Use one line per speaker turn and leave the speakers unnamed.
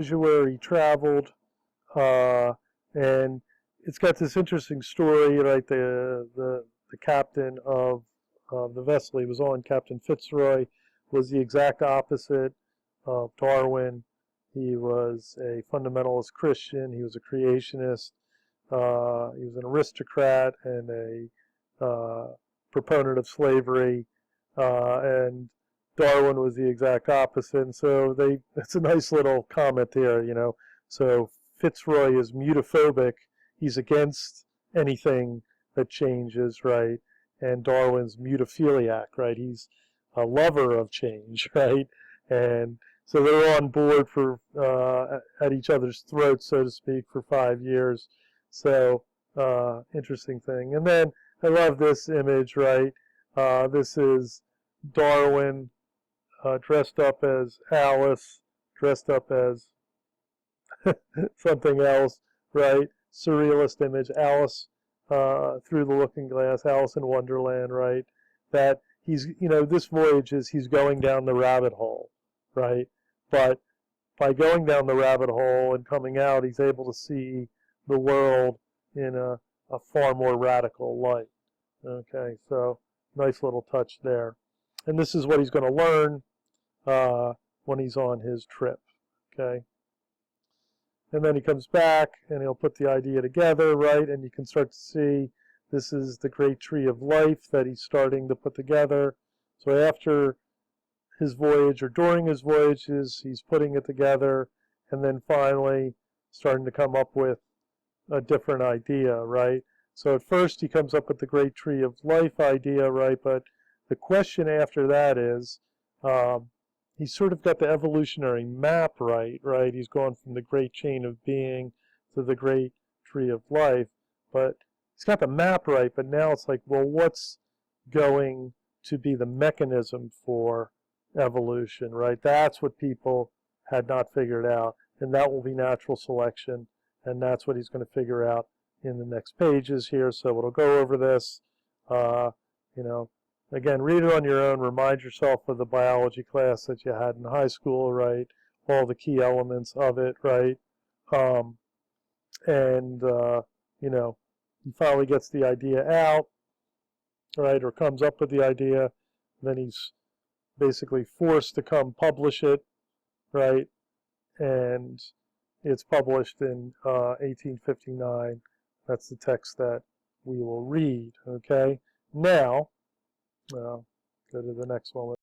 where he traveled, and it's got this interesting story, right? The captain of the vessel he was on, Captain Fitzroy, was the exact opposite of Darwin. He was a fundamentalist Christian. He was a creationist. He was an aristocrat and a proponent of slavery. And Darwin was the exact opposite. And so it's a nice little comment there, you know. So Fitzroy is mutaphobic. He's against anything that changes, right? And Darwin's mutaphiliac, right? He's a lover of change, right? And so they're on board for at each other's throats, so to speak, for 5 years. So interesting thing. And then I love this image, right? This is Darwin dressed up as Alice, dressed up as something else, right? Surrealist image, Alice through the looking glass, Alice in Wonderland, right? That he's, you know, this voyage is he's going down the rabbit hole, right? But by going down the rabbit hole and coming out, he's able to see the world in a far more radical light. Okay, so nice little touch there. And this is what he's going to learn when he's on his trip. Okay. And then he comes back and he'll put the idea together, right? And you can start to see this is the great tree of life that he's starting to put together. So after his voyage or during his voyages, he's putting it together and then finally starting to come up with a different idea, right? So at first he comes up with the great tree of life idea, right? But the question after that is, he's sort of got the evolutionary map right? He's gone from the great chain of being to the great tree of life, but he's got the map right, but now it's like, well, what's going to be the mechanism for evolution, right? That's what people had not figured out, and that will be natural selection, and that's what he's going to figure out in the next pages here. So we'll go over this, you know, again, read it on your own. Remind yourself of the biology class that you had in high school, right? All the key elements of it, right? You know, he finally gets the idea out, right, or comes up with the idea. Then he's basically forced to come publish it, right? And it's published in 1859. That's the text that we will read, okay? Now, go to the next one.